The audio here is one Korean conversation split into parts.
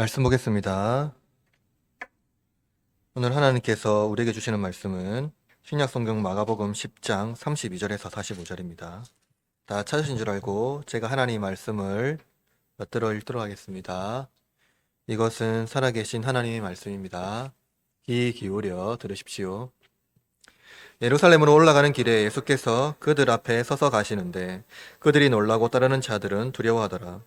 말씀 보겠습니다. 오늘 하나님께서 우리에게 주시는 말씀은 신약성경 마가복음 10장 32절에서 45절입니다. 다 찾으신 줄 알고 제가 하나님 말씀을 엿들어 읽도록 하겠습니다. 이것은 살아계신 하나님의 말씀입니다. 귀 기울여 들으십시오. 예루살렘으로 올라가는 길에 예수께서 그들 앞에 서서 가시는데 그들이 놀라고 따르는 자들은 두려워하더라.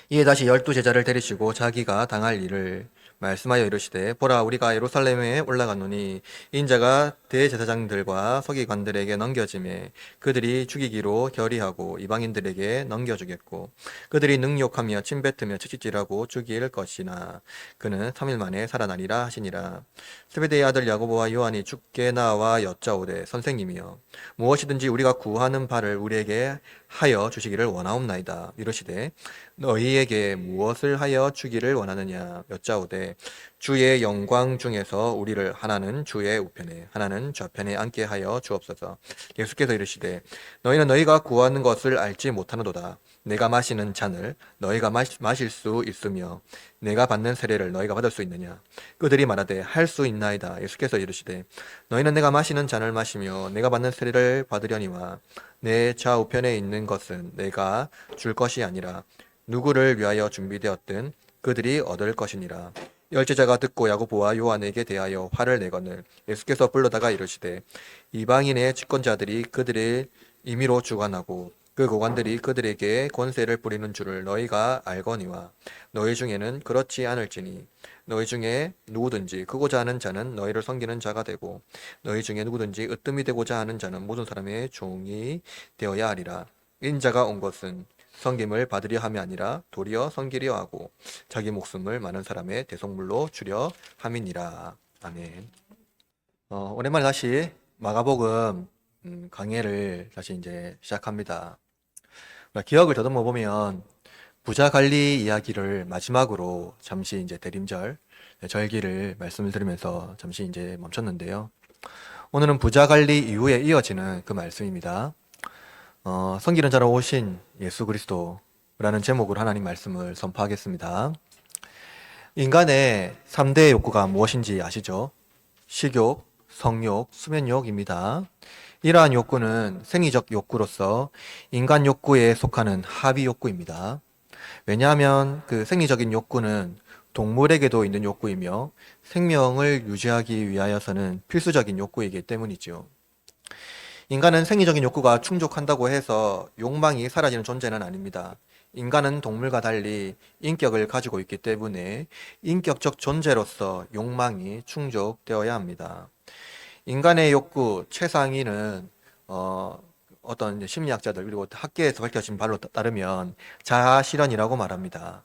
이에 다시 12제자를 데리시고 자기가 당할 일을 말씀하여 이르시되 보라 우리가 예루살렘에 올라가노니 인자가 대제사장들과 서기관들에게 넘겨짐에 그들이 죽이기로 결의하고 이방인들에게 넘겨주겠고 그들이 능욕하며 침뱉으며 채찍질하고 죽일 것이나 그는 3일 만에 살아나리라 하시니라. 세베대의 아들 야고보와 요한이 주께 나와 여짜오되 선생님이여 무엇이든지 우리가 구하는 바를 우리에게 하여 주시기를 원하옵나이다. 이르시되 너희에게 무엇을 하여 주기를 원하느냐 여짜오되 주의 영광 중에서 우리를 하나는 주의 우편에 하나는 좌편에 앉게 하여 주옵소서. 예수께서 이르시되 너희는 너희가 구하는 것을 알지 못하는도다. 내가 마시는 잔을 너희가 마실 수 있으며 내가 받는 세례를 너희가 받을 수 있느냐. 그들이 말하되 할 수 있나이다. 예수께서 이르시되 너희는 내가 마시는 잔을 마시며 내가 받는 세례를 받으려니와 내 좌우편에 있는 것은 내가 줄 것이 아니라 누구를 위하여 준비되었든 그들이 얻을 것이니라. 열제자가 듣고 야고보와 요한에게 대하여 화를 내거늘 예수께서 불러다가 이르시되 이방인의 집권자들이 그들의 임의로 주관하고 그 고관들이 그들에게 권세를 부리는 줄을 너희가 알거니와 너희 중에는 그렇지 않을지니 너희 중에 누구든지 크고자 하는 자는 너희를 섬기는 자가 되고 너희 중에 누구든지 으뜸이 되고자 하는 자는 모든 사람의 종이 되어야 하리라. 인자가 온 것은 섬김을 받으려 함이 아니라 도리어 섬기려 하고 자기 목숨을 많은 사람의 대속물로 주려 함이니라. 아멘. 오랜만에 다시 마가복음 강해를 다시 이제 시작합니다. 기억을 더듬어 보면 부자 관리 이야기를 마지막으로 잠시 이제 대림절 절기를 말씀을 드리면서 잠시 이제 멈췄는데요. 오늘은 부자 관리 이후에 이어지는 그 말씀입니다. 성기는 자로 오신 예수 그리스도라는 제목으로 하나님 말씀을 선포하겠습니다. 인간의 3대 욕구가 무엇인지 아시죠? 식욕, 성욕, 수면욕입니다. 이러한 욕구는 생리적 욕구로서 인간 욕구에 속하는 합의 욕구입니다. 왜냐하면 그 생리적인 욕구는 동물에게도 있는 욕구이며 생명을 유지하기 위하여서는 필수적인 욕구이기 때문이죠. 인간은 생리적인 욕구가 충족한다고 해서 욕망이 사라지는 존재는 아닙니다. 인간은 동물과 달리 인격을 가지고 있기 때문에 인격적 존재로서 욕망이 충족되어야 합니다. 인간의 욕구 최상위는 어떤 이제 심리학자들 그리고 학계에서 밝혀진 바로 따르면 자아실현이라고 말합니다.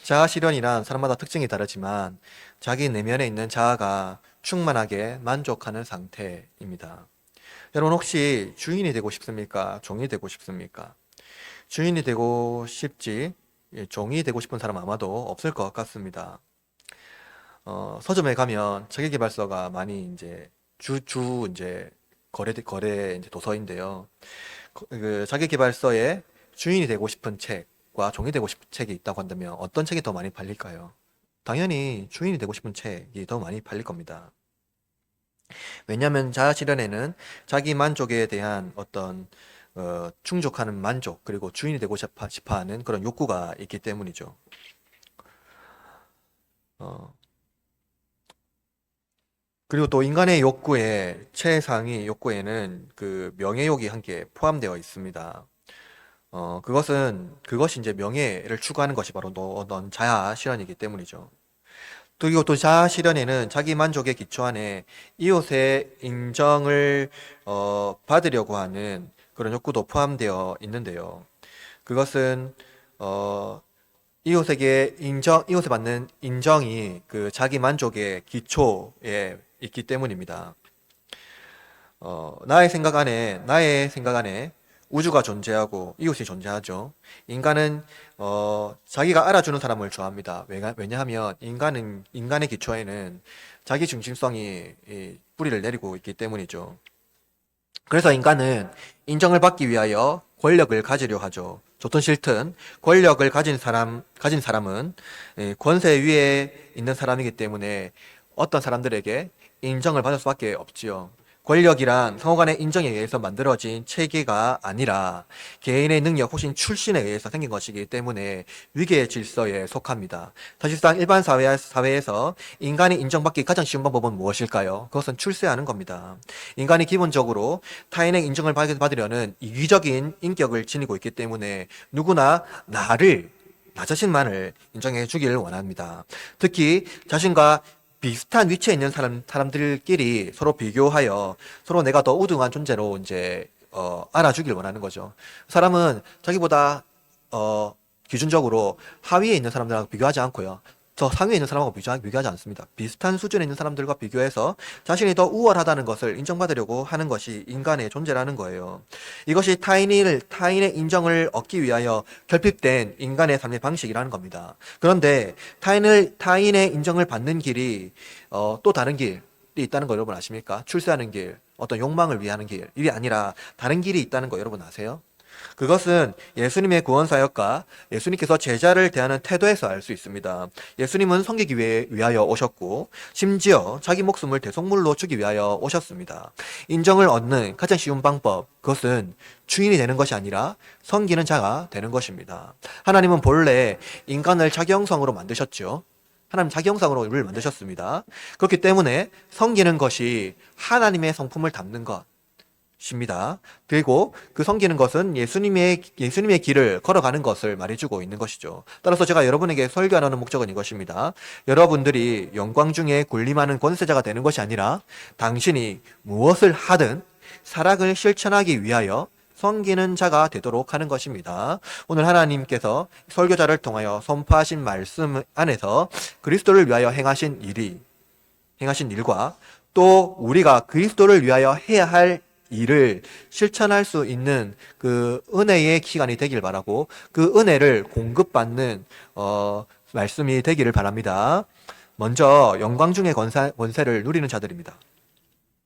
자아실현이란 사람마다 특징이 다르지만 자기 내면에 있는 자아가 충만하게 만족하는 상태입니다. 여러분 혹시 주인이 되고 싶습니까? 종이 되고 싶습니까? 주인이 되고 싶지 종이 되고 싶은 사람 아마도 없을 것 같습니다. 서점에 가면 자기계발서가 많이 이제 주 이제 거래 이제 도서인데요. 그 자기계발서에 주인이 되고 싶은 책과 종이 되고 싶은 책이 있다고 한다면 어떤 책이 더 많이 팔릴까요? 당연히 주인이 되고 싶은 책이 더 많이 팔릴 겁니다. 왜냐하면 자아실현에는 자기 만족에 대한 어떤 충족하는 만족 그리고 주인이 되고 싶어하는 그런 욕구가 있기 때문이죠. 어, 그리고 또 인간의 욕구의 최상위 욕구에는 그 명예욕이 함께 포함되어 있습니다. 그것이 이제 명예를 추구하는 것이 바로 어떤 자아 실현이기 때문이죠. 그리고 또 자아 실현에는 자기 만족의 기초 안에 이웃의 인정을 받으려고 하는 그런 욕구도 포함되어 있는데요. 그것은 어, 이웃에 받는 인정이 그 자기 만족의 기초에 있기 때문입니다. 나의 생각 안에 우주가 존재하고 이웃이 존재하죠. 인간은 자기가 알아주는 사람을 좋아합니다. 왜냐하면 인간의 기초에는 자기 중심성이 뿌리를 내리고 있기 때문이죠. 그래서 인간은 인정을 받기 위하여 권력을 가지려 하죠. 좋든 싫든 권력을 가진 사람은 권세 위에 있는 사람이기 때문에 어떤 사람들에게 인정을 받을 수밖에 없지요. 권력이란 상호 간의 인정에 의해서 만들어진 체계가 아니라 개인의 능력 혹은 출신에 의해서 생긴 것이기 때문에 위계의 질서에 속합니다. 사실상 일반 사회에서 인간이 인정받기 가장 쉬운 방법은 무엇일까요? 그것은 출세하는 겁니다. 인간이 기본적으로 타인의 인정을 받으려는 이기적인 인격을 지니고 있기 때문에 누구나 나 자신만을 인정해 주기를 원합니다. 특히 자신과 비슷한 위치에 있는 사람들끼리 서로 비교하여 서로 내가 더 우등한 존재로 이제 알아주길 원하는 거죠. 사람은 자기보다 기준적으로 하위에 있는 사람들하고 비교하지 않고요. 더 상위에 있는 사람하고 비교하지 않습니다. 비슷한 수준에 있는 사람들과 비교해서 자신이 더 우월하다는 것을 인정받으려고 하는 것이 인간의 존재라는 거예요. 이것이 타인의 인정을 얻기 위하여 결핍된 인간의 삶의 방식이라는 겁니다. 그런데 타인의 인정을 받는 길이 또 다른 길이 있다는 거 여러분 아십니까? 출세하는 길, 어떤 욕망을 위하는 길이 아니라 다른 길이 있다는 거 여러분 아세요? 그것은 예수님의 구원 사역과 예수님께서 제자를 대하는 태도에서 알 수 있습니다. 예수님은 섬기기 위하여 오셨고 심지어 자기 목숨을 대속물로 주기 위하여 오셨습니다. 인정을 얻는 가장 쉬운 방법, 그것은 주인이 되는 것이 아니라 섬기는 자가 되는 것입니다. 하나님은 본래 인간을 자기 형상으로 만드셨죠. 하나님 자기 형상으로 우리를 만드셨습니다. 그렇기 때문에 섬기는 것이 하나님의 성품을 담는 것 십니다. 그리고 그 섬기는 것은 예수님의 길을 걸어가는 것을 말해주고 있는 것이죠. 따라서 제가 여러분에게 설교하는 목적은 이것입니다. 여러분들이 영광 중에 군림하는 권세자가 되는 것이 아니라 당신이 무엇을 하든 사랑을 실천하기 위하여 섬기는 자가 되도록 하는 것입니다. 오늘 하나님께서 설교자를 통하여 선포하신 말씀 안에서 그리스도를 위하여 행하신 일과 또 우리가 그리스도를 위하여 해야 할 일을 실천할 수 있는 그 은혜의 기간이 되길 바라고 그 은혜를 공급받는 말씀이 되기를 바랍니다. 먼저 영광 중의 권세를 누리는 자들입니다.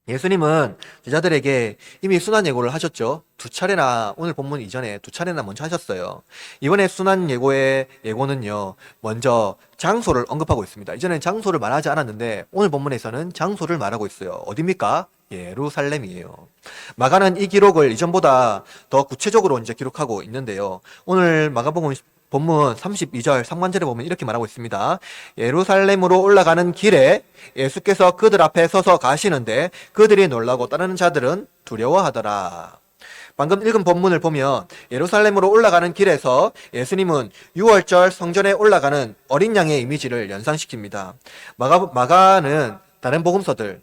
예수님은 제자들에게 이미 순환 예고를 하셨죠. 두 차례나 오늘 본문 이전에 두 차례나 먼저 하셨어요. 이번에 순환 예고는요. 먼저 장소를 언급하고 있습니다. 이전엔 장소를 말하지 않았는데 오늘 본문에서는 장소를 말하고 있어요. 어디입니까? 예루살렘이에요. 마가는 이 기록을 이전보다 더 구체적으로 이제 기록하고 있는데요. 오늘 마가복음 본문 32절 상반절에 보면 이렇게 말하고 있습니다. 예루살렘으로 올라가는 길에 예수께서 그들 앞에 서서 가시는데 그들이 놀라고 따르는 자들은 두려워하더라. 방금 읽은 본문을 보면 예루살렘으로 올라가는 길에서 예수님은 6월절 성전에 올라가는 어린 양의 이미지를 연상시킵니다. 마가는 다른 복음서들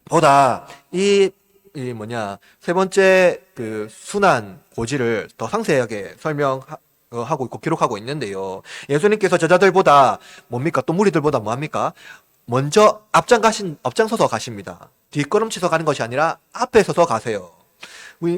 보다 세 번째 그 순환 고지를 더 상세하게 설명하고 있고 기록하고 있는데요. 예수님께서 제자들보다 뭡니까? 또 무리들보다 뭐합니까? 먼저 앞장서서 가십니다. 뒷걸음치서 가는 것이 아니라 앞에 서서 가세요.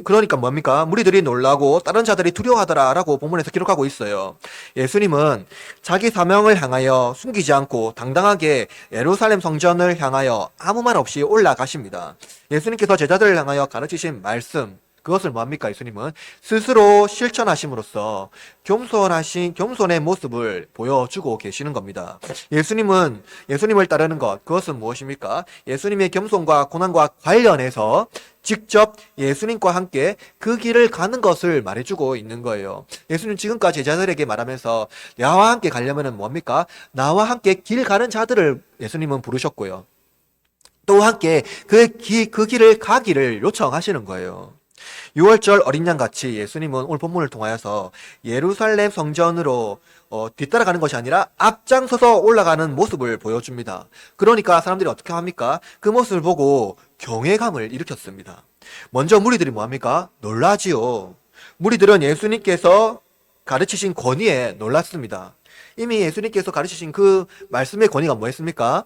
그러니까 뭡니까? 무리들이 놀라고 다른 자들이 두려워하더라 라고 본문에서 기록하고 있어요. 예수님은 자기 사명을 향하여 숨기지 않고 당당하게 예루살렘 성전을 향하여 아무 말 없이 올라가십니다. 예수님께서 제자들을 향하여 가르치신 말씀, 그것을 뭐합니까? 예수님은 스스로 실천하심으로써 겸손의 모습을 보여주고 계시는 겁니다. 예수님을 따르는 것, 그것은 무엇입니까? 예수님의 겸손과 고난과 관련해서 직접 예수님과 함께 그 길을 가는 것을 말해주고 있는 거예요. 예수님 지금까지 제자들에게 말하면서 나와 함께 가려면 뭡니까? 나와 함께 길 가는 자들을 예수님은 부르셨고요. 또 함께 그 길을 가기를 요청하시는 거예요. 6월절 어린 양같이 예수님은 오늘 본문을 통하여서 예루살렘 성전으로 뒤따라가는 것이 아니라 앞장서서 올라가는 모습을 보여줍니다. 그러니까 사람들이 어떻게 합니까? 그 모습을 보고 경외감을 일으켰습니다. 먼저 무리들이 뭐합니까? 놀라지요. 무리들은 예수님께서 가르치신 권위에 놀랐습니다. 이미 예수님께서 가르치신 그 말씀의 권위가 뭐였습니까?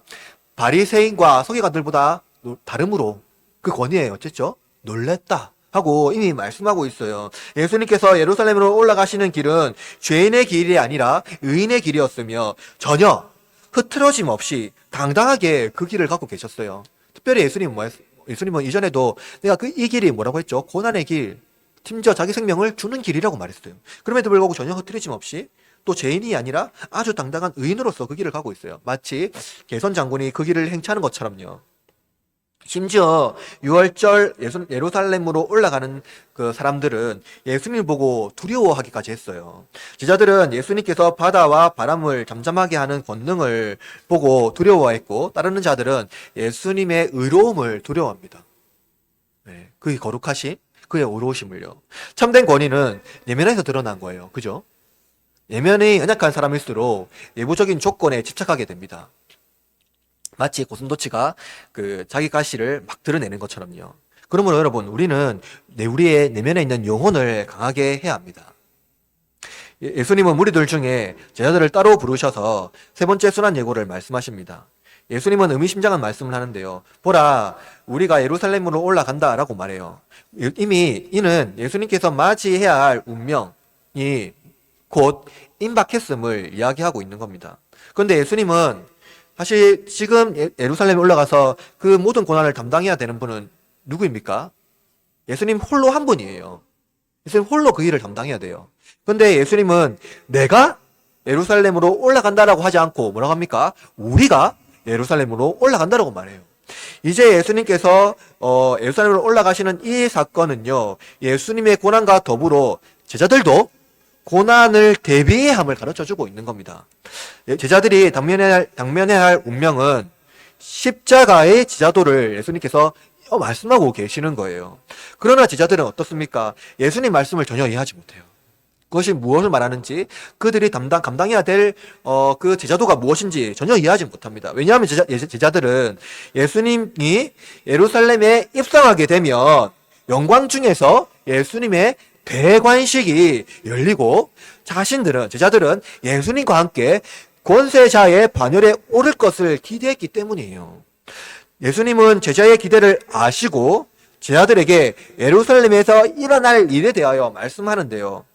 바리새인과 서기관들보다 다름으로 그 권위에 어쨌죠? 놀랬다 하고 이미 말씀하고 있어요. 예수님께서 예루살렘으로 올라가시는 길은 죄인의 길이 아니라 의인의 길이었으며 전혀 흐트러짐 없이 당당하게 그 길을 갖고 계셨어요. 특별히 예수님은 이전에도 이 길이 뭐라고 했죠? 고난의 길, 심지어 자기 생명을 주는 길이라고 말했어요. 그럼에도 불구하고 전혀 흐트러짐 없이 또 죄인이 아니라 아주 당당한 의인으로서 그 길을 가고 있어요. 마치 게선 장군이 그 길을 행차하는 것처럼요. 심지어 6월절 예루살렘으로 올라가는 그 사람들은 예수님을 보고 두려워하기까지 했어요. 제자들은 예수님께서 바다와 바람을 잠잠하게 하는 권능을 보고 두려워했고, 따르는 자들은 예수님의 의로움을 두려워합니다. 네, 그의 거룩하심, 그의 의로우심을요. 참된 권위는 내면에서 드러난 거예요. 그죠? 내면이 연약한 사람일수록 외부적인 조건에 집착하게 됩니다. 마치 고슴도치가 그 자기 가시를 막 드러내는 것처럼요. 그러므로 여러분, 우리는 우리의 내면에 있는 영혼을 강하게 해야 합니다. 예수님은 무리들 중에 제자들을 따로 부르셔서 세 번째 순환 예고를 말씀하십니다. 예수님은 의미심장한 말씀을 하는데요. 보라, 우리가 예루살렘으로 올라간다라고 말해요. 이미 이는 예수님께서 맞이해야 할 운명이 곧 임박했음을 이야기하고 있는 겁니다. 그런데 예수님은 사실 지금 예루살렘에 올라가서 그 모든 고난을 담당해야 되는 분은 누구입니까? 예수님 홀로 한 분이에요. 예수님 홀로 그 일을 담당해야 돼요. 그런데 예수님은 내가 예루살렘으로 올라간다라고 하지 않고 뭐라고 합니까? 우리가 예루살렘으로 올라간다라고 말해요. 이제 예수님께서 예루살렘으로 올라가시는 이 사건은요, 예수님의 고난과 더불어 제자들도 고난을 대비해야 함을 가르쳐주고 있는 겁니다. 제자들이 당면해야 할 운명은 십자가의 지자도를 예수님께서 말씀하고 계시는 거예요. 그러나 제자들은 어떻습니까? 예수님 말씀을 전혀 이해하지 못해요. 그것이 무엇을 말하는지, 그들이 감당해야 될 그 제자도가 무엇인지 전혀 이해하지 못합니다. 왜냐하면 제자들은 예수님이 예루살렘에 입성하게 되면 영광 중에서 예수님의 대관식이 열리고 제자들은 예수님과 함께 권세자의 반열에 오를 것을 기대했기 때문이에요. 예수님은 제자의 기대를 아시고 제자들에게 예루살렘에서 일어날 일에 대하여 말씀하는데요.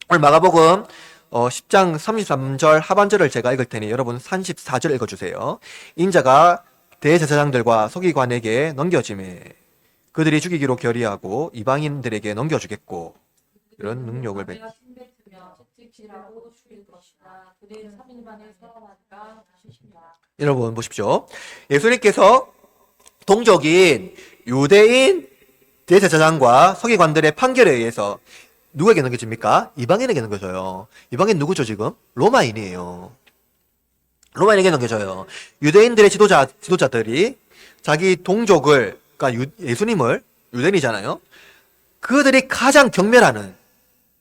오늘 마가복음 10장 33절 하반절을 제가 읽을 테니 여러분 34절 읽어주세요. 인자가 대제사장들과 서기관에게 넘겨지매 그들이 죽이기로 결의하고 이방인들에게 넘겨주겠고 이런 능력을 여러분 보십시오. 예수님께서 동족인 유대인 대제사장과 서기관들의 판결에 의해서 누구에게 넘겨집니까? 이방인에게 넘겨져요. 이방인 누구죠 지금? 로마인이에요. 로마인에게 넘겨져요. 유대인들의 지도자들이 자기 동족을, 그러니까 예수님을, 유대인이잖아요. 그들이 가장 경멸하는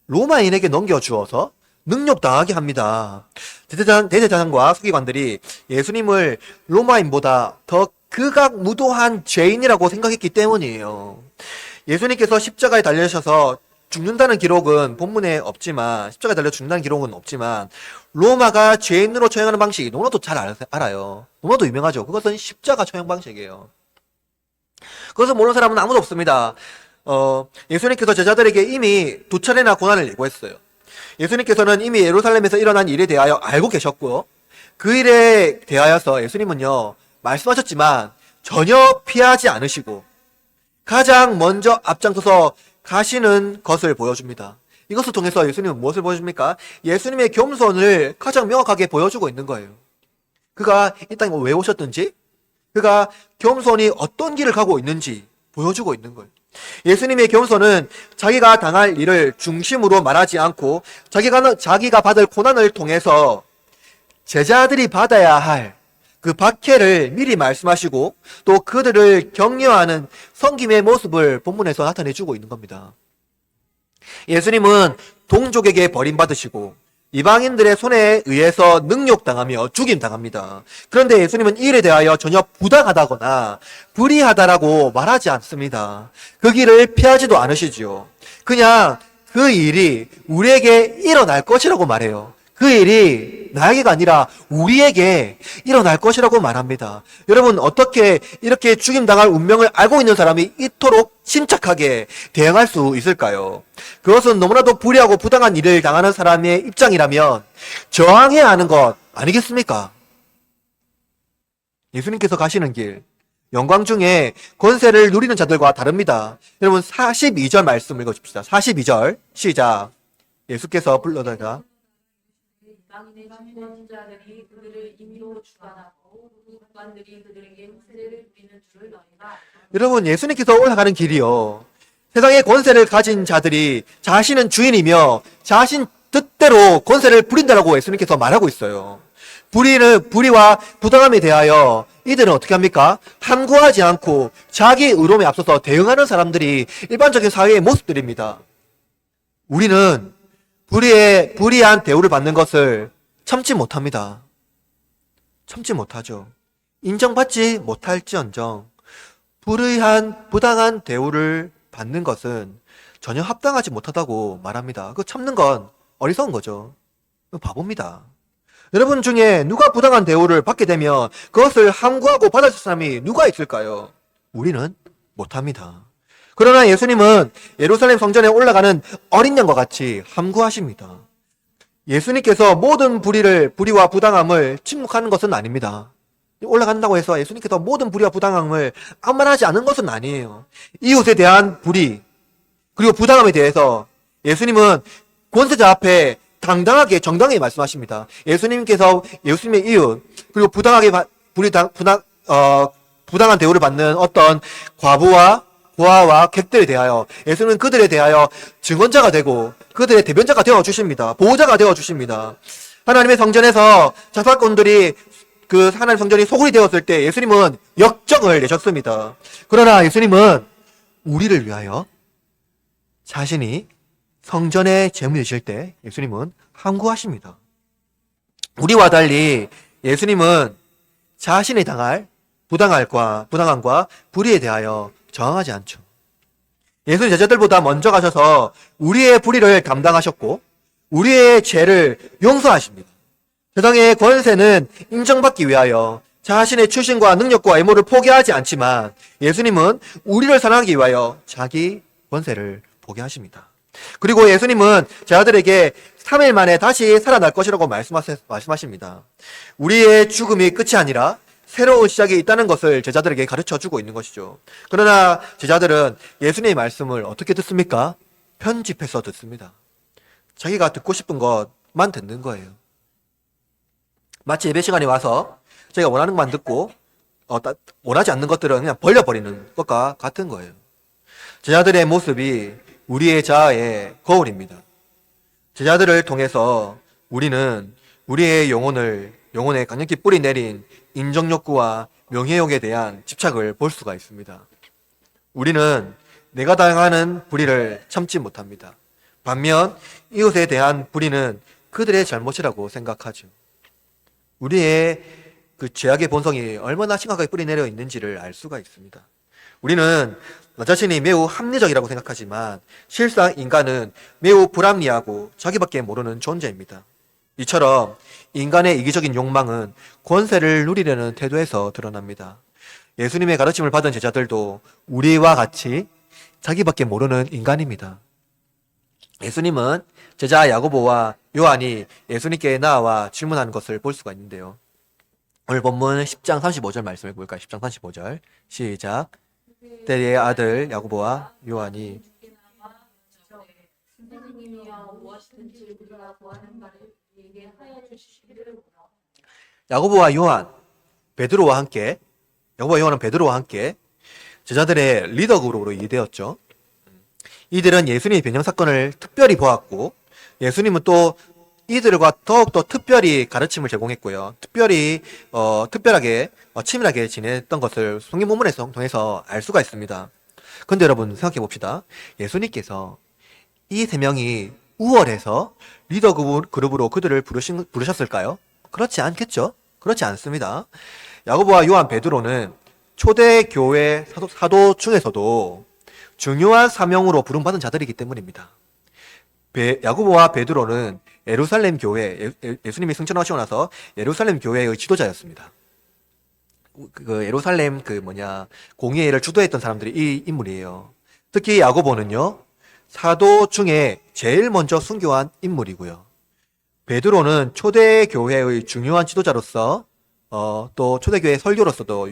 로마인에게 넘겨주어서 능욕당하게 합니다. 대제사장과 서기관들이 예수님을 로마인보다 더 극악무도한 죄인이라고 생각했기 때문이에요. 예수님께서 십자가에 달려셔서 죽는다는 기록은 본문에 없지만, 십자가에 달려 죽는다는 기록은 없지만, 로마가 죄인으로 처형하는 방식이 너무나도 잘 알아요. 너무나도 유명하죠. 그것은 십자가 처형 방식이에요. 그것을 모르는 사람은 아무도 없습니다. 예수님께서 제자들에게 이미 2차례나 고난을 예고했어요. 예수님께서는 이미 예루살렘에서 일어난 일에 대하여 알고 계셨고, 그 일에 대하여서 예수님은요, 말씀하셨지만 전혀 피하지 않으시고, 가장 먼저 앞장서서 가시는 것을 보여줍니다. 이것을 통해서 예수님은 무엇을 보여줍니까? 예수님의 겸손을 가장 명확하게 보여주고 있는 거예요. 그가 이 땅에 왜 오셨든지, 그가 겸손히 어떤 길을 가고 있는지 보여주고 있는 거예요. 예수님의 겸손은 자기가 당할 일을 중심으로 말하지 않고 자기가 받을 고난을 통해서 제자들이 받아야 할 그 박해를 미리 말씀하시고 또 그들을 격려하는 섬김의 모습을 본문에서 나타내주고 있는 겁니다. 예수님은 동족에게 버림받으시고 이방인들의 손에 의해서 능욕당하며 죽임당합니다. 그런데 예수님은 이 일에 대하여 전혀 부당하다거나 불의하다라고 말하지 않습니다. 그 길을 피하지도 않으시지요. 그냥 그 일이 우리에게 일어날 것이라고 말해요. 그 일이 나에게가 아니라 우리에게 일어날 것이라고 말합니다. 여러분, 어떻게 이렇게 죽임당할 운명을 알고 있는 사람이 이토록 침착하게 대응할 수 있을까요? 그것은 너무나도 불의하고 부당한 일을 당하는 사람의 입장이라면 저항해야 하는 것 아니겠습니까? 예수님께서 가시는 길, 영광 중에 권세를 누리는 자들과 다릅니다. 여러분 42절 말씀 읽어줍시다. 42절 시작. 예수께서 불러다가 이방인의 주권자들이 그들을 임의로 주관하고 국관들이 그들에게 세례를 부리는 줄을 너희가 알라. 여러분 예수님께서 올라가는 길이요. 세상의 권세를 가진 자들이 자신은 주인이며 자신 뜻대로 권세를 부린다라고 예수님께서 말하고 있어요. 불의와 부당함에 대하여 이들은 어떻게 합니까? 함구하지 않고 자기 의로움에 앞서서 대응하는 사람들이 일반적인 사회의 모습들입니다. 우리는 불의한 대우를 받는 것을 참지 못합니다. 참지 못하죠. 인정받지 못할지언정 부당한 대우를 받는 것은 전혀 합당하지 못하다고 말합니다. 그 참는 건 어리석은 거죠. 바보입니다. 여러분 중에 누가 부당한 대우를 받게 되면 그것을 함구하고 받아줄 사람이 누가 있을까요? 우리는 못합니다. 그러나 예수님은 예루살렘 성전에 올라가는 어린 양과 같이 함구하십니다. 예수님께서 모든 불의와 부당함을 침묵하는 것은 아닙니다. 올라간다고 해서 예수님께서 모든 불의와 부당함을 아무 말 하지 않은 것은 아니에요. 이웃에 대한 불의 그리고 부당함에 대해서 예수님은 권세자 앞에 당당하게 정당하게 말씀하십니다. 예수님께서 예수님의 이웃 그리고 부당한 대우를 받는 어떤 과부와 고아와 객들에 대하여 예수님은 그들에 대하여 증언자가 되고 그들의 대변자가 되어 주십니다. 보호자가 되어 주십니다. 하나님의 성전에서 자사건들이 그 하나님 성전이 소굴이 되었을 때 예수님은 역정을 내셨습니다. 그러나 예수님은 우리를 위하여 자신이 성전에 제물을 드실 때 예수님은 함구하십니다. 우리와 달리 예수님은 자신이 당할 부당함과 불의에 대하여 저항하지 않죠. 예수님 제자들보다 먼저 가셔서 우리의 불의를 감당하셨고 우리의 죄를 용서하십니다. 세상의 권세는 인정받기 위하여 자신의 출신과 능력과 외모를 포기하지 않지만 예수님은 우리를 사랑하기 위하여 자기 권세를 포기하십니다. 그리고 예수님은 제자들에게 3일 만에 다시 살아날 것이라고 말씀하십니다. 우리의 죽음이 끝이 아니라 새로운 시작이 있다는 것을 제자들에게 가르쳐주고 있는 것이죠. 그러나 제자들은 예수님의 말씀을 어떻게 듣습니까? 편집해서 듣습니다. 자기가 듣고 싶은 것만 듣는 거예요. 마치 예배 시간에 와서 자기가 원하는 것만 듣고 원하지 않는 것들은 그냥 벌려버리는 것과 같은 거예요. 제자들의 모습이 우리의 자아의 거울입니다. 제자들을 통해서 우리는 우리의 영혼에 강력히 뿌리 내린 인정욕구와 명예욕에 대한 집착을 볼 수가 있습니다. 우리는 내가 당하는 불의를 참지 못합니다. 반면 이웃에 대한 불의는 그들의 잘못이라고 생각하죠. 우리의 그 죄악의 본성이 얼마나 심각하게 뿌리 내려 있는지를 알 수가 있습니다. 우리는 나 자신이 매우 합리적이라고 생각하지만 실상 인간은 매우 불합리하고 자기밖에 모르는 존재입니다. 이처럼 인간의 이기적인 욕망은 권세를 누리려는 태도에서 드러납니다. 예수님의 가르침을 받은 제자들도 우리와 같이 자기밖에 모르는 인간입니다. 예수님은 제자 야고보와 요한이 예수님께 나와 질문하는 것을 볼 수가 있는데요. 오늘 본문 10장 35절 말씀해 볼까요? 10장 35절 시작. 때의 아들 야고보와 요한이 야고보와 요한, 야고보와 요한은 베드로와 함께 제자들의 리더 그룹으로 이되었죠. 이들은 예수님의 변형 사건을 특별히 보았고 예수님은 또 이들과 더욱더 특별히 가르침을 제공했고요. 특별하게 치밀하게 지냈던 것을 성경 본문에서 통해서 알 수가 있습니다. 그런데 여러분 생각해 봅시다. 예수님께서 이 세 명이 우월해서 리더 그룹으로 그들을 부르셨을까요? 그렇지 않겠죠? 그렇지 않습니다. 야고보와 요한, 베드로는 초대 교회 사도 중에서도 중요한 사명으로 부름받은 자들이기 때문입니다. 야고보와 베드로는 예루살렘 교회, 예수님이 승천하시고 나서 예루살렘 교회의 지도자였습니다. 그 예루살렘 공예를 주도했던 사람들이 이 인물이에요. 특히 야고보는요, 사도 중에 제일 먼저 순교한 인물이고요. 베드로는 초대 교회의 중요한 지도자로서 또 초대교회 설교로서도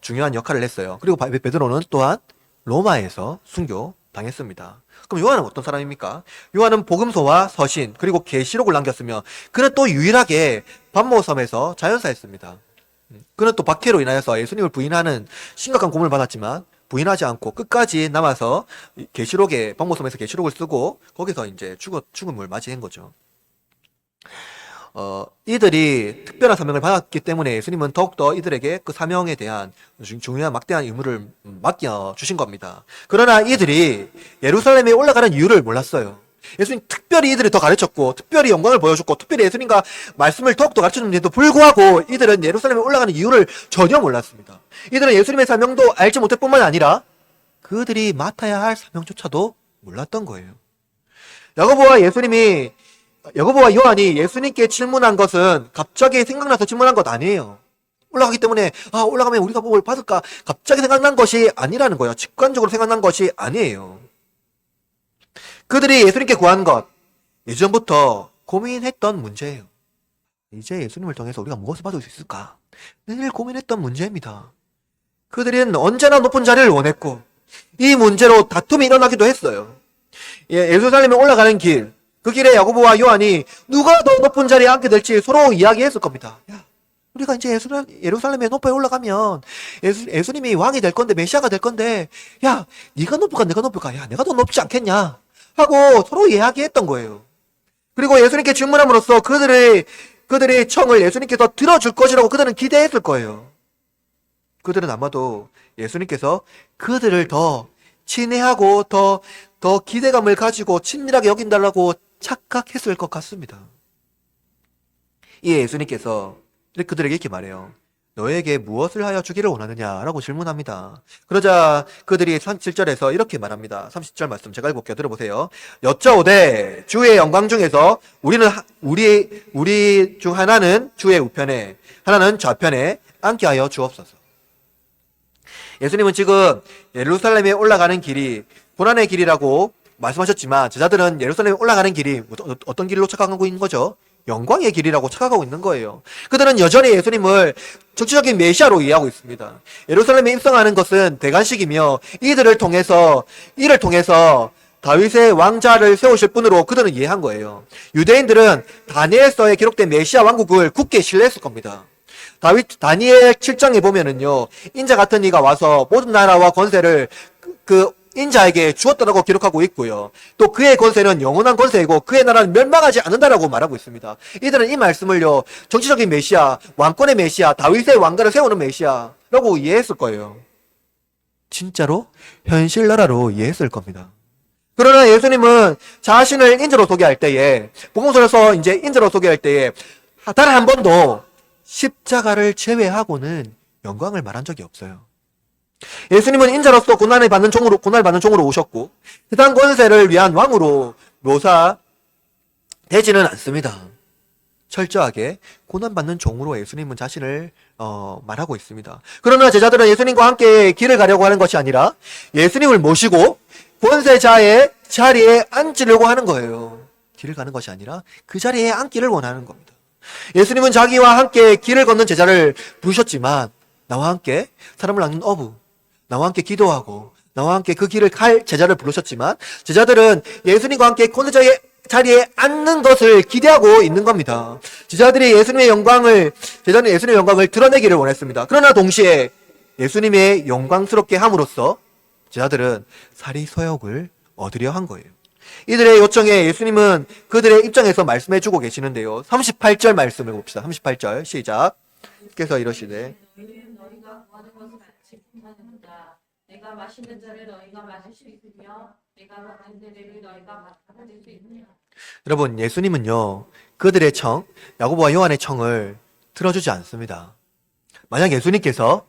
중요한 역할을 했어요. 그리고 베드로는 또한 로마에서 순교 당했습니다. 그럼 요한은 어떤 사람입니까? 요한은 복음서와 서신 그리고 계시록을 남겼으며 그는 또 유일하게 pat모섬에서 자연사했습니다. 그는 또 박해로 인하여서 예수님을 부인하는 심각한 고문을 받았지만 부인하지 않고 끝까지 남아서 pat모섬에서 계시록을 쓰고 거기서 이제 죽음을 맞이한 거죠. 이들이 특별한 사명을 받았기 때문에 예수님은 더욱더 이들에게 그 사명에 대한 중요한 막대한 의무를 맡겨주신 겁니다. 그러나 이들이 예루살렘에 올라가는 이유를 몰랐어요. 예수님 특별히 이들을 더 가르쳤고, 특별히 영광을 보여줬고, 특별히 예수님과 말씀을 더욱더 가르쳤는데도 불구하고 이들은 예루살렘에 올라가는 이유를 전혀 몰랐습니다. 이들은 예수님의 사명도 알지 못할 뿐만 아니라 그들이 맡아야 할 사명조차도 몰랐던 거예요. 야고보와 요한이 예수님께 질문한 것은 갑자기 생각나서 질문한 것 아니에요. 올라가기 때문에 올라가면 우리가 뭘 받을까 갑자기 생각난 것이 아니라는 거예요. 직관적으로 생각난 것이 아니에요. 그들이 예수님께 구한 것 예전부터 고민했던 문제예요. 이제 예수님을 통해서 우리가 무엇을 받을 수 있을까? 늘 고민했던 문제입니다. 그들은 언제나 높은 자리를 원했고 이 문제로 다툼이 일어나기도 했어요. 예루살렘에 올라가는 길, 그 길에 야고보와 요한이 누가 더 높은 자리에 앉게 될지 서로 이야기했을 겁니다. 야, 우리가 이제 예루살렘에 높이 올라가면 예수님이 왕이 될 건데 메시아가 될 건데 야, 네가 높을까 내가 높을까? 야, 내가 더 높지 않겠냐? 하고 서로 이야기했던 거예요. 그리고 예수님께 질문함으로써 그들의 청을 예수님께서 들어줄 것이라고 그들은 기대했을 거예요. 그들은 아마도 예수님께서 그들을 더 친애하고 더 기대감을 가지고 친밀하게 여긴다라고 착각했을 것 같습니다. 이에 예수님께서 그들에게 이렇게 말해요. 너에게 무엇을 하여 주기를 원하느냐라고 질문합니다. 그러자 그들이 7절에서 이렇게 말합니다. 30절 말씀 제가 읽어볼게요. 들어보세요. 여짜오되 주의 영광 중에서 우리 중 하나는 주의 우편에 하나는 좌편에 앉게 하여 주옵소서. 예수님은 지금 예루살렘에 올라가는 길이 고난의 길이라고 말씀하셨지만 제자들은 예루살렘에 올라가는 길이 어떤 길로 착각하고 있는 거죠? 영광의 길이라고 착각하고 있는 거예요. 그들은 여전히 예수님을 정치적인 메시아로 이해하고 있습니다. 예루살렘에 입성하는 것은 대관식이며 이를 통해서 다윗의 왕자를 세우실 분으로 그들은 이해한 거예요. 유대인들은 다니엘서에 기록된 메시아 왕국을 굳게 신뢰했을 겁니다. 다니엘 7장에 보면은요, 인자 같은 이가 와서 모든 나라와 권세를 그 인자에게 주었다라고 기록하고 있고요. 또 그의 권세는 영원한 권세이고 그의 나라는 멸망하지 않는다라고 말하고 있습니다. 이들은 이 말씀을요, 정치적인 메시아, 왕권의 메시아, 다윗의 왕가를 세우는 메시아라고 이해했을 거예요. 진짜로 현실 나라로 이해했을 겁니다. 그러나 예수님은 자신을 인자로 소개할 때에, 복음서에서 이제 인자로 소개할 때에 단 한 번도 십자가를 제외하고는 영광을 말한 적이 없어요. 예수님은 인자로서 고난을 받는 종으로 오셨고 세상 권세를 위한 왕으로 묘사되지는 않습니다. 철저하게 고난받는 종으로 예수님은 자신을 말하고 있습니다. 그러나 제자들은 예수님과 함께 길을 가려고 하는 것이 아니라 예수님을 모시고 권세자의 자리에 앉으려고 하는 거예요. 길을 가는 것이 아니라 그 자리에 앉기를 원하는 겁니다. 예수님은 자기와 함께 길을 걷는 제자를 부르셨지만 나와 함께 사람을 낚는 어부, 나와 함께 기도하고 나와 함께 그 길을 갈 제자를 부르셨지만 제자들은 예수님과 함께 권세자의 자리에 앉는 것을 기대하고 있는 겁니다. 제자는 예수님의 영광을 드러내기를 원했습니다. 그러나 동시에 예수님의 영광스럽게 함으로써 제자들은 사리서욕을 얻으려 한 거예요. 이들의 요청에 예수님은 그들의 입장에서 말씀해주고 계시는데요. 38절 말씀을 봅시다. 38절 시작. 그래서 이러시되 너희는 너희가 구하는 것을 알지 못하는도다. 내가 마시는 자를 너희가 마실 수 있으며 내가 받는 세례를 너희가 받을 수 있느냐. 여러분, 예수님은요 그들의 청, 야고보와 요한의 청을 들어주지 않습니다. 만약 예수님께서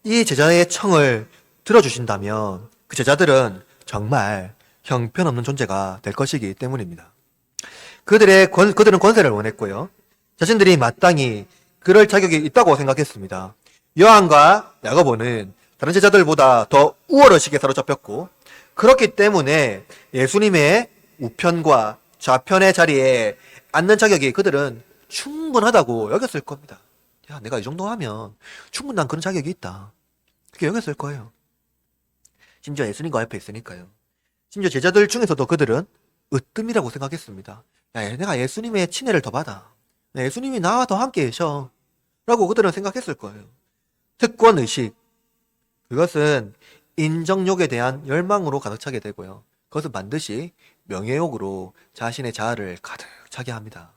이 제자의 청을 들어주신다면 그 제자들은 정말 형편없는 존재가 될 것이기 때문입니다. 그들은 권세를 원했고요. 자신들이 마땅히 그럴 자격이 있다고 생각했습니다. 요한과 야고보는 다른 제자들보다 더 우월의식에 사로잡혔고 그렇기 때문에 예수님의 우편과 좌편의 자리에 앉는 자격이 그들은 충분하다고 여겼을 겁니다. 야, 내가 이 정도 하면 충분히 난 그런 자격이 있다. 그렇게 여겼을 거예요. 심지어 예수님과 옆에 있으니까요. 심지어 제자들 중에서도 그들은 으뜸이라고 생각했습니다. 야, 내가 예수님의 친애를 더 받아. 예수님이 나와 더 함께 계셔. 라고 그들은 생각했을 거예요. 특권의식. 그것은 인정욕에 대한 열망으로 가득 차게 되고요. 그것은 반드시 명예욕으로 자신의 자아를 가득 차게 합니다.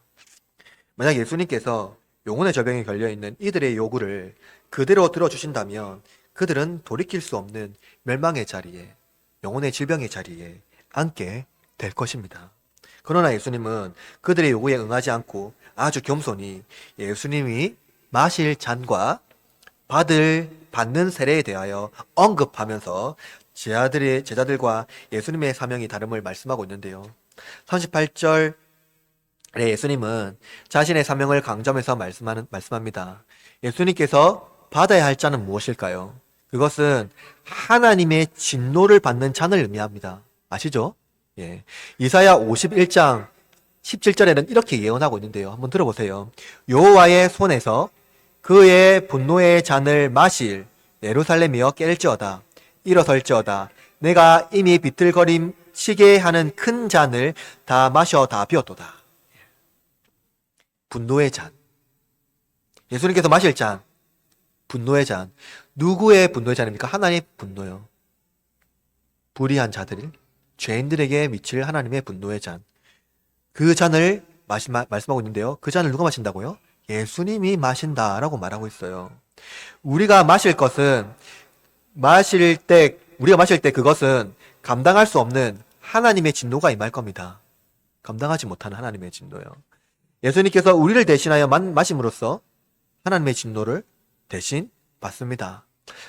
만약 예수님께서 영혼의 절벽에 걸려있는 이들의 요구를 그대로 들어주신다면 그들은 돌이킬 수 없는 멸망의 자리에, 영혼의 질병의 자리에 앉게 될 것입니다. 그러나 예수님은 그들의 요구에 응하지 않고 아주 겸손히 예수님이 마실 잔과 받는 세례에 대하여 언급하면서 제자들과 예수님의 사명이 다름을 말씀하고 있는데요. 38절에 예수님은 자신의 사명을 강조하면서 말씀합니다. 예수님께서 받아야 할 잔은 무엇일까요? 그것은 하나님의 진노를 받는 잔을 의미합니다. 아시죠? 예. 이사야 51장 17절에는 이렇게 예언하고 있는데요. 한번 들어보세요. 여호와의 손에서 그의 분노의 잔을 마실 예루살렘이여 깰지어다. 일어설지어다. 내가 이미 비틀거림치게 하는 큰 잔을 다 마셔 다 비웠도다. 분노의 잔. 예수님께서 마실 잔. 분노의 잔. 누구의 분노의 잔입니까? 하나님의 분노요. 불의한 자들, 죄인들에게 미칠 하나님의 분노의 잔. 그 잔을 말씀하고 있는데요. 그 잔을 누가 마신다고요? 예수님이 마신다라고 말하고 있어요. 우리가 마실 것은 우리가 마실 때 그것은 감당할 수 없는 하나님의 진노가 임할 겁니다. 감당하지 못하는 하나님의 진노요. 예수님께서 우리를 대신하여 마심으로써 하나님의 진노를 대신 받습니다.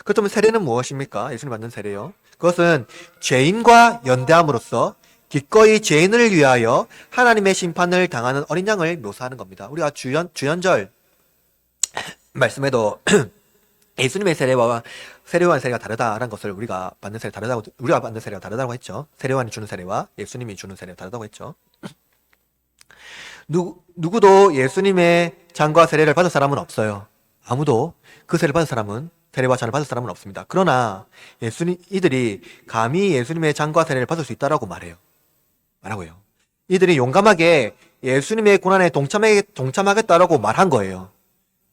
그렇다면 세례는 무엇입니까? 예수님 받는 세례요. 그것은 죄인과 연대함으로써 기꺼이 죄인을 위하여 하나님의 심판을 당하는 어린 양을 묘사하는 겁니다. 우리가 주연절 말씀에도 예수님의 세례와 세례요한 세례가 다르다라는 것을 우리가 받는 세례가 다르다고 했죠. 세례요한이 주는 세례와 예수님이 주는 세례가 다르다고 했죠. 누구도 예수님의 잔과 세례를 받은 사람은 없어요. 아무도 그 세례와 잔을 받은 사람은 없습니다. 그러나 이들이 감히 예수님의 잔과 세례를 받을 수 있다라고 말하고요. 이들이 용감하게 예수님의 고난에 동참하겠다라고 말한 거예요.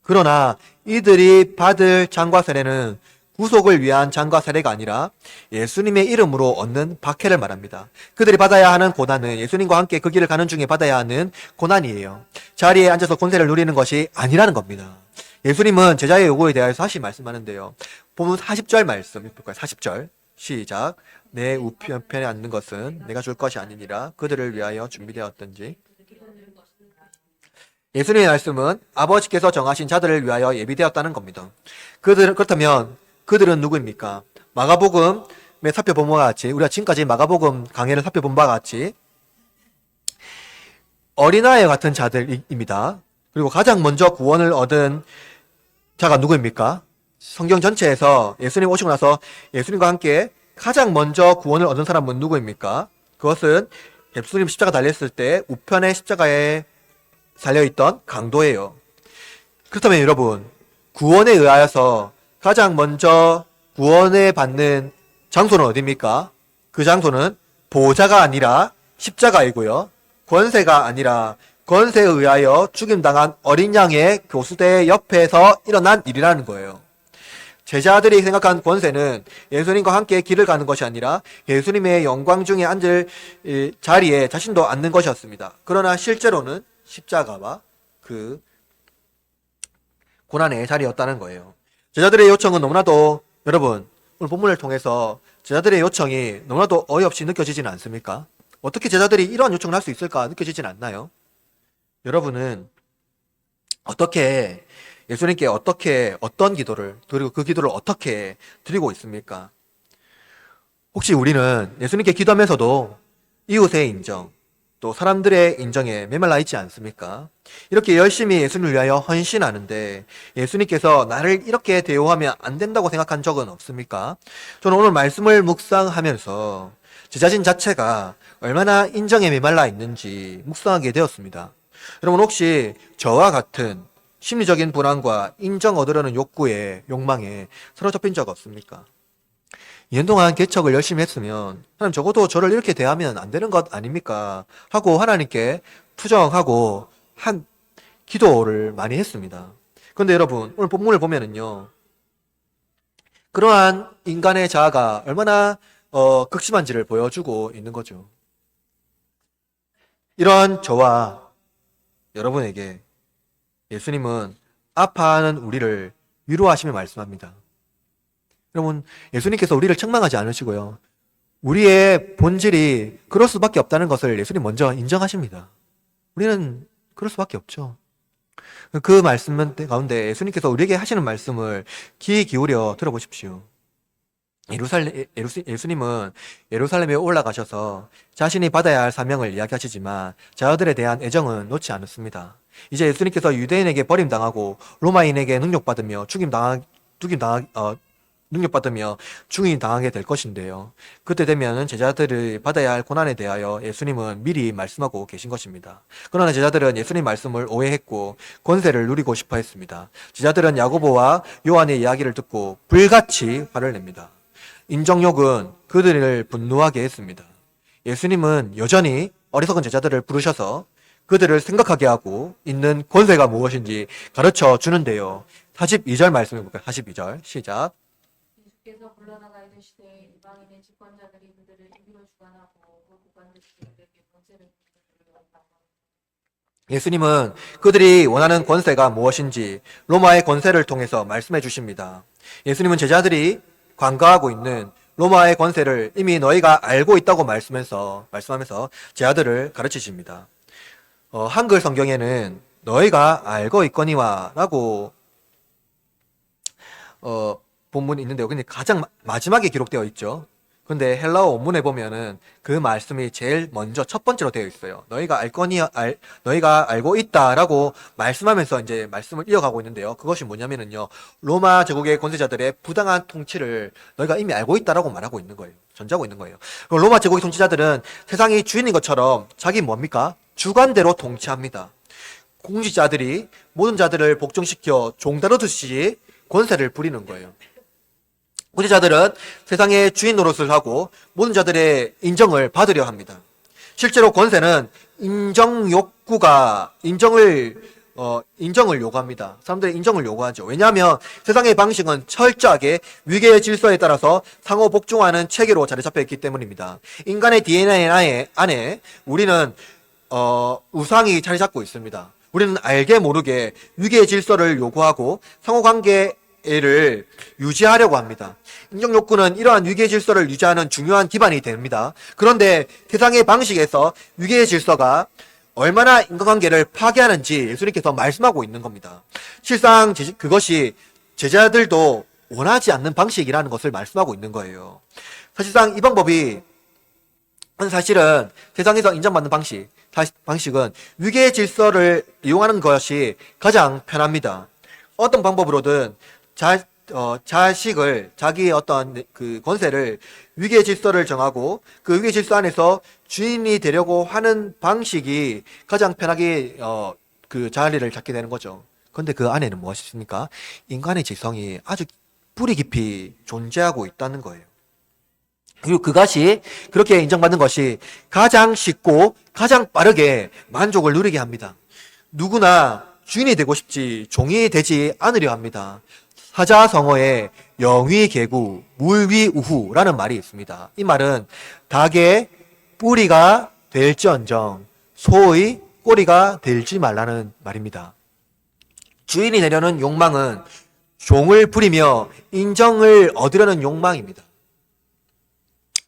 그러나 이들이 받을 잔과 세례는 구속을 위한 잔과 세례가 아니라 예수님의 이름으로 얻는 박해를 말합니다. 그들이 받아야 하는 고난은 예수님과 함께 그 길을 가는 중에 받아야 하는 고난이에요. 자리에 앉아서 권세를 누리는 것이 아니라는 겁니다. 예수님은 제자의 요구에 대해서 다시 말씀하는데요. 보면 40절 말씀 읽을까요? 40절 시작. 내 우편에 앉는 것은 내가 줄 것이 아니니라 그들을 위하여 준비되었던지. 예수님의 말씀은 아버지께서 정하신 자들을 위하여 예비되었다는 겁니다. 그렇다면 그들은 누구입니까? 마가복음에 살펴본 바와 같이, 우리가 지금까지 마가복음 강해를 살펴본 바와 같이 어린아이 같은 자들입니다. 그리고 가장 먼저 구원을 얻은 자가 누구입니까? 성경 전체에서 예수님 오시고 나서 예수님과 함께 가장 먼저 구원을 얻은 사람은 누구입니까? 그것은 예수님 십자가 달렸을 때 우편의 십자가에 살려있던 강도예요. 그렇다면 여러분, 구원에 의하여서 가장 먼저 구원을 받는 장소는 어디입니까? 그 장소는 보호자가 아니라 십자가이고요. 권세가 아니라 권세에 의하여 죽임당한 어린 양의 교수대 옆에서 일어난 일이라는 거예요. 제자들이 생각한 권세는 예수님과 함께 길을 가는 것이 아니라 예수님의 영광 중에 앉을 자리에 자신도 앉는 것이었습니다. 그러나 실제로는 십자가와 그 고난의 자리였다는 거예요. 제자들의 요청은 너무나도, 여러분, 오늘 본문을 통해서 제자들의 요청이 너무나도 어이없이 느껴지지는 않습니까? 어떻게 제자들이 이러한 요청을 할 수 있을까 느껴지진 않나요? 여러분은 예수님께 어떤 기도를, 그리고 그 기도를 어떻게 드리고 있습니까? 혹시 우리는 예수님께 기도하면서도 이웃의 인정, 또 사람들의 인정에 메말라 있지 않습니까? 이렇게 열심히 예수님을 위하여 헌신하는데 예수님께서 나를 이렇게 대우하면 안 된다고 생각한 적은 없습니까? 저는 오늘 말씀을 묵상하면서 제 자신 자체가 얼마나 인정에 메말라 있는지 묵상하게 되었습니다. 여러분, 혹시 저와 같은 심리적인 불안과 인정 얻으려는 욕구에, 욕망에 사로잡힌 적 없습니까? 2년 동안 개척을 열심히 했으면 하나님 적어도 저를 이렇게 대하면 안 되는 것 아닙니까? 하고 하나님께 투정하고 한 기도를 많이 했습니다. 그런데 여러분 오늘 본문을 보면은요, 그러한 인간의 자아가 얼마나 극심한지를 보여주고 있는 거죠. 이런 저와 여러분에게 예수님은 아파하는 우리를 위로하시며 말씀합니다. 여러분, 예수님께서 우리를 책망하지 않으시고요, 우리의 본질이 그럴 수밖에 없다는 것을 예수님 먼저 인정하십니다. 우리는 그럴 수밖에 없죠. 그 말씀 가운데 예수님께서 우리에게 하시는 말씀을 귀 기울여 들어보십시오. 예수님은 예루살렘에 올라가셔서 자신이 받아야 할 사명을 이야기하시지만 자녀들에 대한 애정은 놓지 않았습니다. 이제 예수님께서 유대인에게 버림당하고 로마인에게 능력받으며 능력받으며 중임당하게 될 것인데요. 그때 되면 제자들이 받아야 할 고난에 대하여 예수님은 미리 말씀하고 계신 것입니다. 그러나 제자들은 예수님 말씀을 오해했고 권세를 누리고 싶어 했습니다. 제자들은 야고보와 요한의 이야기를 듣고 불같이 화를 냅니다. 인정욕은 그들을 분노하게 했습니다. 예수님은 여전히 어리석은 제자들을 부르셔서 그들을 생각하게 하고 있는 권세가 무엇인지 가르쳐 주는데요. 42절 말씀해 볼까요? 42절 시작. 예수께서 물러나가 이르시되 이방인의 집권자들이 그들을 이기로 주관하고 그 국관들에게 권세를 주었다. 예수님은 그들이 원하는 권세가 무엇인지 로마의 권세를 통해서 말씀해 주십니다. 예수님은 제자들이 관가하고 있는 로마의 권세를 이미 너희가 알고 있다고 말씀하면서 제자들을 가르치십니다. 한글 성경에는 너희가 알고 있거니와 라고 본문이 있는데요. 근데 가장 마지막에 기록되어 있죠. 근데 헬라어 원문에 보면은 그 말씀이 제일 먼저 첫 번째로 되어 있어요. 너희가 알고 있다라고 말씀하면서 이제 말씀을 이어가고 있는데요. 그것이 뭐냐면은요, 로마 제국의 권세자들의 부당한 통치를 너희가 이미 알고 있다라고 말하고 있는 거예요. 전제하고 있는 거예요. 로마 제국의 통치자들은 세상이 주인인 것처럼 자기 뭡니까? 주관대로 통치합니다. 공직자들이 모든 자들을 복종시켜 종다루듯이 권세를 부리는 거예요. 권세자들은 세상의 주인 노릇을 하고 모든 자들의 인정을 받으려 합니다. 실제로 권세는 인정을 요구합니다. 사람들의 인정을 요구하죠. 왜냐하면 세상의 방식은 철저하게 위계의 질서에 따라서 상호 복종하는 체계로 자리 잡혀 있기 때문입니다. 인간의 DNA 안에 우리는 우상이 자리 잡고 있습니다. 우리는 알게 모르게 위계의 질서를 요구하고 상호관계를 유지하려고 합니다. 인정 욕구는 이러한 위계의 질서를 유지하는 중요한 기반이 됩니다. 그런데 세상의 방식에서 위계의 질서가 얼마나 인간관계를 파괴하는지 예수님께서 말씀하고 있는 겁니다. 실상 그것이 제자들도 원하지 않는 방식이라는 것을 말씀하고 있는 거예요. 사실상 이 방법이 사실은 세상에서 인정받는 방식은 위계의 질서를 이용하는 것이 가장 편합니다. 어떤 방법으로든 자기의 어떤 그 권세를 위계의 질서를 정하고 그 위계의 질서 안에서 주인이 되려고 하는 방식이 가장 편하게 그 자리를 잡게 되는 거죠. 그런데 그 안에는 무엇이 있습니까? 인간의 지성이 아주 뿌리 깊이 존재하고 있다는 거예요. 그리고 그것이 그렇게 인정받는 것이 가장 쉽고 가장 빠르게 만족을 누리게 합니다. 누구나 주인이 되고 싶지 종이 되지 않으려 합니다. 사자성어에 영위계구, 물위우후라는 말이 있습니다. 이 말은 닭의 뿌리가 될지언정 소의 꼬리가 되지 말라는 말입니다. 주인이 되려는 욕망은 종을 부리며 인정을 얻으려는 욕망입니다.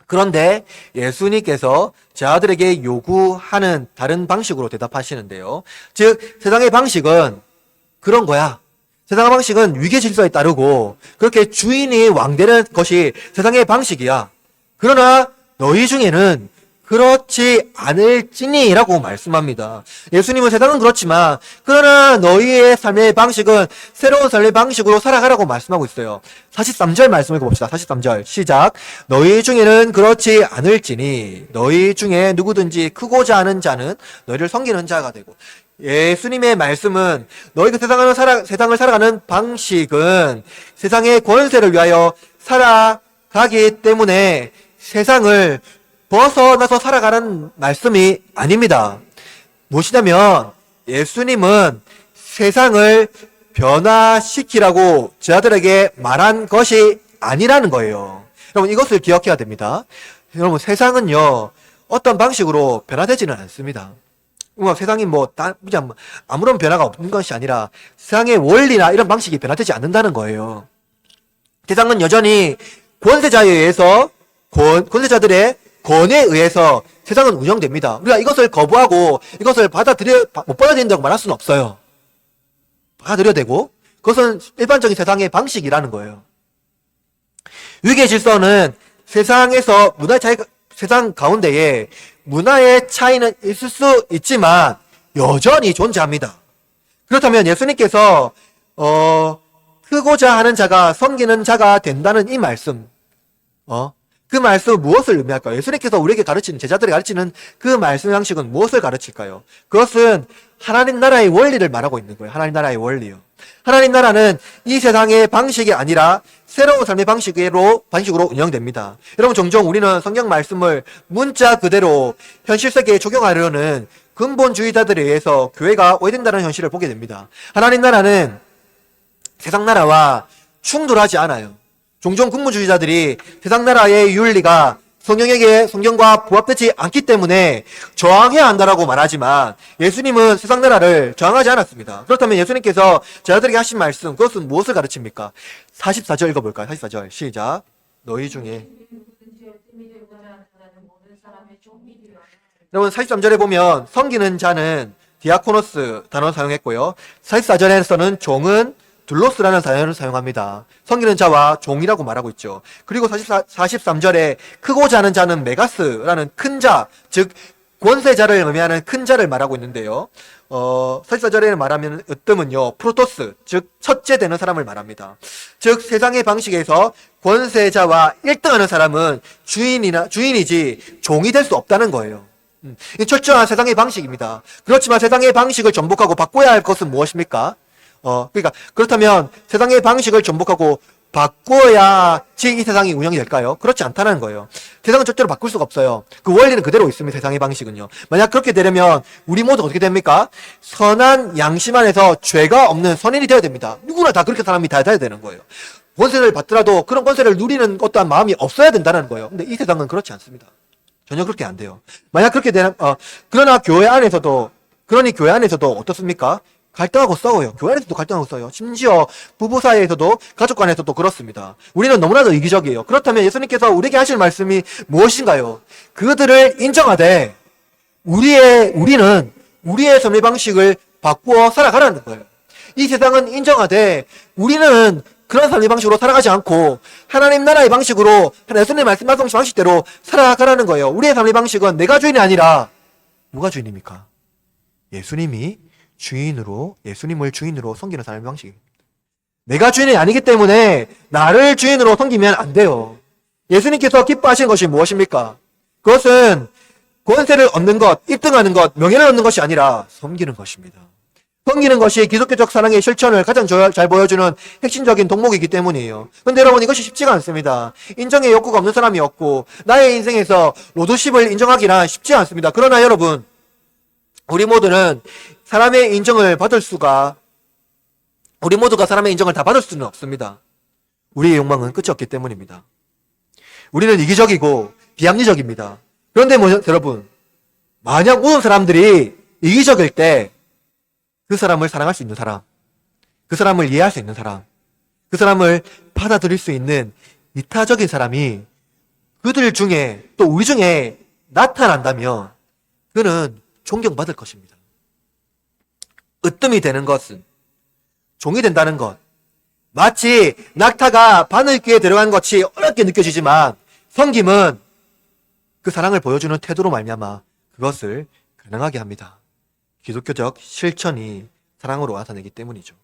그런데 예수님께서 제자들에게 요구하는 다른 방식으로 대답하시는데요. 즉 세상의 방식은 그런 거야. 세상의 방식은 위계 질서에 따르고 그렇게 주인이 왕되는 것이 세상의 방식이야. 그러나 너희 중에는 그렇지 않을지니라고 말씀합니다. 예수님은 세상은 그렇지만 그러나 너희의 삶의 방식은 새로운 삶의 방식으로 살아가라고 말씀하고 있어요. 43절 말씀을 봅시다. 43절 시작. 너희 중에는 그렇지 않을지니 너희 중에 누구든지 크고자 하는 자는 너희를 섬기는 자가 되고. 예수님의 말씀은 너희가 세상을 살아가는 방식은 세상의 권세를 위하여 살아가기 때문에 세상을 벗어나서 살아가는 말씀이 아닙니다. 무엇이냐면 예수님은 세상을 변화시키라고 저들에게 말한 것이 아니라는 거예요. 여러분 이것을 기억해야 됩니다. 여러분 세상은요 어떤 방식으로 변화되지는 않습니다. 세상이 그냥 아무런 변화가 없는 것이 아니라 세상의 원리나 이런 방식이 변화되지 않는다는 거예요. 세상은 여전히 권세자에 의해서 권세자들의 권에 의해서 세상은 운영됩니다. 우리가 이것을 거부하고 이것을 못 받아들인다고 말할 수는 없어요. 받아들여야 되고 그것은 일반적인 세상의 방식이라는 거예요. 위계의 질서는 세상에서 세상 가운데에 문화의 차이는 있을 수 있지만 여전히 존재합니다. 그렇다면 예수님께서 크고자 하는 자가 섬기는 자가 된다는 이 말씀, 그 말씀은 무엇을 의미할까요? 예수님께서 우리에게 가르치는, 제자들이 가르치는 그 말씀 양식은 무엇을 가르칠까요? 그것은 하나님 나라의 원리를 말하고 있는 거예요. 하나님 나라의 원리요. 하나님 나라는 이 세상의 방식이 아니라 새로운 삶의 방식으로 운영됩니다. 여러분 종종 우리는 성경 말씀을 문자 그대로 현실 세계에 적용하려는 근본주의자들에 의해서 교회가 오해된다는 현실을 보게 됩니다. 하나님 나라는 세상 나라와 충돌하지 않아요. 종종 근본주의자들이 세상 나라의 윤리가 성경과 부합되지 않기 때문에 저항해야 한다라고 말하지만 예수님은 세상 나라를 저항하지 않았습니다. 그렇다면 예수님께서 저희들에게 하신 말씀, 그것은 무엇을 가르칩니까? 44절 읽어볼까요? 44절 시작. 너희 중에 여러분 43절에 보면 섬기는 자는 디아코노스 단어를 사용했고요. 44절에서는 종은 둘로스라는 단어를 사용합니다. 섬기는 자와 종이라고 말하고 있죠. 그리고 43절에 크고자 하는 자는 메가스라는 큰 자, 즉 권세자를 의미하는 큰 자를 말하고 있는데요. 44절에 말하면 으뜸은요, 프로토스, 즉 첫째 되는 사람을 말합니다. 즉 세상의 방식에서 권세자와 1등하는 사람은 주인이지 종이 될 수 없다는 거예요. 이 철저한 세상의 방식입니다. 그렇지만 세상의 방식을 전복하고 바꿔야 할 것은 무엇입니까? 그렇다면 세상의 방식을 전복하고 바꿔야지 이 세상이 운영이 될까요? 그렇지 않다는 거예요. 세상은 절대로 바꿀 수가 없어요. 그 원리는 그대로 있습니다. 세상의 방식은요. 만약 그렇게 되려면 우리 모두 어떻게 됩니까? 선한 양심 안에서 죄가 없는 선인이 되어야 됩니다. 누구나 다 그렇게 사람이 다 돼야 되는 거예요. 권세를 받더라도 그런 권세를 누리는 어떠한 마음이 없어야 된다는 거예요. 근데 이 세상은 그렇지 않습니다. 전혀 그렇게 안 돼요. 만약 그렇게 되는 그러니 교회 안에서도 어떻습니까? 갈등하고 싸워요. 교회 안에서도 갈등하고 싸워요. 심지어 부부 사이에서도 가족 간에서도 그렇습니다. 우리는 너무나도 이기적이에요. 그렇다면 예수님께서 우리에게 하실 말씀이 무엇인가요? 그들을 인정하되 우리는 우리의 삶의 방식을 바꾸어 살아가라는 거예요. 이 세상은 인정하되 우리는 그런 삶의 방식으로 살아가지 않고 하나님 나라의 방식으로 예수님의 말씀 방식대로 살아가라는 거예요. 우리의 삶의 방식은 내가 주인이 아니라 누가 주인입니까? 예수님을 주인으로 섬기는 삶의 방식입니다. 내가 주인이 아니기 때문에 나를 주인으로 섬기면 안 돼요. 예수님께서 기뻐하시는 것이 무엇입니까? 그것은 권세를 얻는 것, 1등하는 것, 명예를 얻는 것이 아니라 섬기는 것입니다. 섬기는 것이 기독교적 사랑의 실천을 가장 잘 보여주는 핵심적인 덕목이기 때문이에요. 근데 여러분 이것이 쉽지가 않습니다. 인정의 욕구가 없는 사람이 없고 나의 인생에서 로드십을 인정하기란 쉽지 않습니다. 그러나 여러분 우리 모두가 사람의 인정을 다 받을 수는 없습니다. 우리의 욕망은 끝이 없기 때문입니다. 우리는 이기적이고 비합리적입니다. 그런데 여러분, 만약 모든 사람들이 이기적일 때 그 사람을 사랑할 수 있는 사람, 그 사람을 이해할 수 있는 사람, 그 사람을 받아들일 수 있는 이타적인 사람이 그들 중에 또 우리 중에 나타난다면 그는 존경받을 것입니다. 으뜸이 되는 것은 종이 된다는 것. 마치 낙타가 바늘귀에 들어간 것이 어렵게 느껴지지만 섬김은 그 사랑을 보여주는 태도로 말미암아 그것을 가능하게 합니다. 기독교적 실천이 사랑으로 나타내기 때문이죠.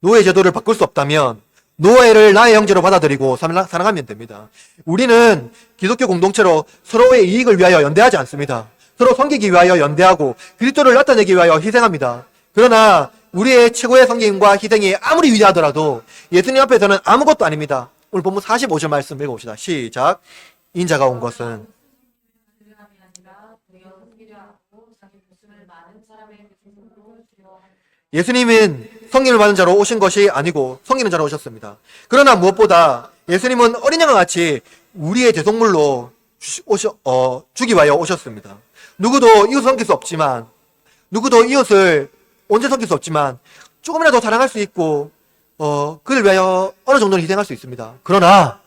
노예 제도를 바꿀 수 없다면 노예를 나의 형제로 받아들이고 사랑하면 됩니다. 우리는 기독교 공동체로 서로의 이익을 위하여 연대하지 않습니다. 서로 섬기기 위하여 연대하고 그리스도를 나타내기 위하여 희생합니다. 그러나 우리의 최고의 섬김과 희생이 아무리 위대하더라도 예수님 앞에서는 아무것도 아닙니다. 오늘 본문 45절 말씀 읽어봅시다. 시작. 인자가 온 것은 사람이 아니라 도리어 섬기려 하고 자기 목숨을 많은 사람의 목숨으로 주려 하는 예수님은 성령을 받은 자로 오신 것이 아니고 섬기는 자로 오셨습니다. 그러나 무엇보다 예수님은 어린 양과 같이 우리의 대속물로 주기 위하여 오셨습니다. 누구도 이웃을 섬길 수 없지만, 누구도 이웃을 언제 섬길 수 없지만 조금이라도 사랑할 수 있고 그를 위하여 어느 정도는 희생할 수 있습니다. 그러나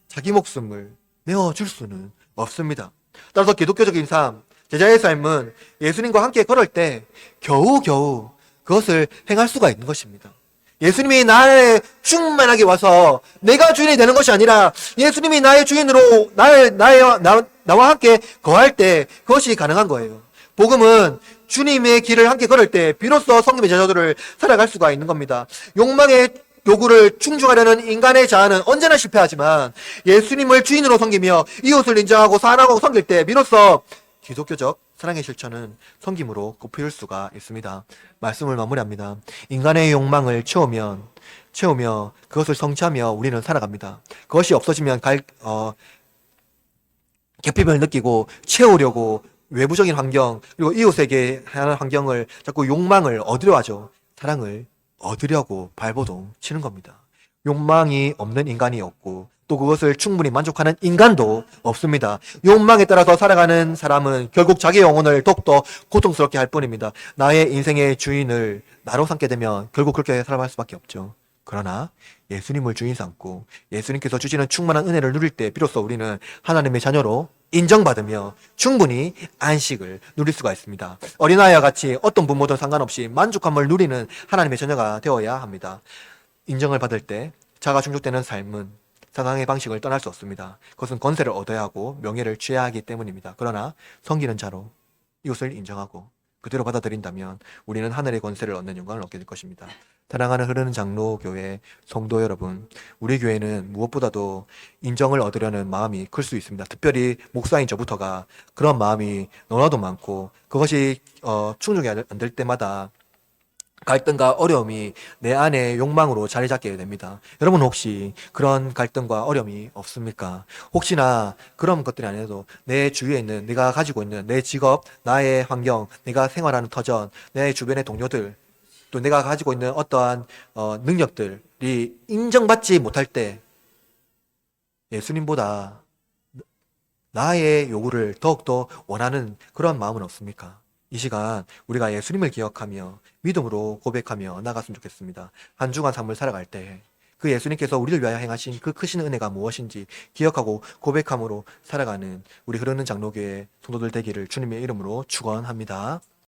자기 목숨을 내어줄 수는 없습니다. 따라서 기독교적인 삶, 제자의 삶은 예수님과 함께 걸을 때 겨우겨우 그것을 행할 수가 있는 것입니다. 예수님이 나를 충만하게 와서 내가 주인이 되는 것이 아니라 예수님이 나의 주인으로 나와 함께 거할 때 그것이 가능한 거예요. 복음은 주님의 길을 함께 걸을 때 비로소 성님의 제자들을 살아갈 수가 있는 겁니다. 욕망의 요구를 충족하려는 인간의 자아는 언제나 실패하지만 예수님을 주인으로 섬기며 이웃을 인정하고 사랑하고 섬길 때 비로소 기독교적 사랑의 실천은 섬김으로 꼽힐 수가 있습니다. 말씀을 마무리합니다. 인간의 욕망을 채우며 그것을 성취하며 우리는 살아갑니다. 그것이 없어지면 결핍을 느끼고 채우려고 외부적인 환경 그리고 이웃에게 하는 환경을 자꾸 욕망을 얻으려 하죠. 사랑을 얻으려고 발버둥 치는 겁니다. 욕망이 없는 인간이 없고 또 그것을 충분히 만족하는 인간도 없습니다. 욕망에 따라서 살아가는 사람은 결국 자기 영혼을 더욱더 고통스럽게 할 뿐입니다. 나의 인생의 주인을 나로 삼게 되면 결국 그렇게 살아갈 수밖에 없죠. 그러나 예수님을 주인 삼고 예수님께서 주시는 충만한 은혜를 누릴 때 비로소 우리는 하나님의 자녀로 인정받으며 충분히 안식을 누릴 수가 있습니다. 어린아이와 같이 어떤 부모든 상관없이 만족함을 누리는 하나님의 자녀가 되어야 합니다. 인정을 받을 때 자가 충족되는 삶은 사상의 방식을 떠날 수 없습니다. 그것은 권세를 얻어야 하고 명예를 취해야 하기 때문입니다. 그러나 섬기는 자로 이웃을 인정하고 그대로 받아들인다면 우리는 하늘의 권세를 얻는 영광을 얻게 될 것입니다. 사랑하는 흐르는 장로교회 성도 여러분, 우리 교회는 무엇보다도 인정을 얻으려는 마음이 클 수 있습니다. 특별히 목사인 저부터가 그런 마음이 너무나도 많고 그것이 충족이 안 될 때마다 갈등과 어려움이 내 안에 욕망으로 자리 잡게 됩니다. 여러분 혹시 그런 갈등과 어려움이 없습니까? 혹시나 그런 것들이 아니라도 내 주위에 있는 내가 가지고 있는 내 직업, 나의 환경, 내가 생활하는 터전, 내 주변의 동료들 또 내가 가지고 있는 어떠한 능력들이 인정받지 못할 때 예수님보다 나의 요구를 더욱더 원하는 그런 마음은 없습니까? 이 시간 우리가 예수님을 기억하며 믿음으로 고백하며 나갔으면 좋겠습니다. 한 주간 삶을 살아갈 때 그 예수님께서 우리를 위하여 행하신 그 크신 은혜가 무엇인지 기억하고 고백함으로 살아가는 우리 흐르는 장로교회 성도들 되기를 주님의 이름으로 축원합니다.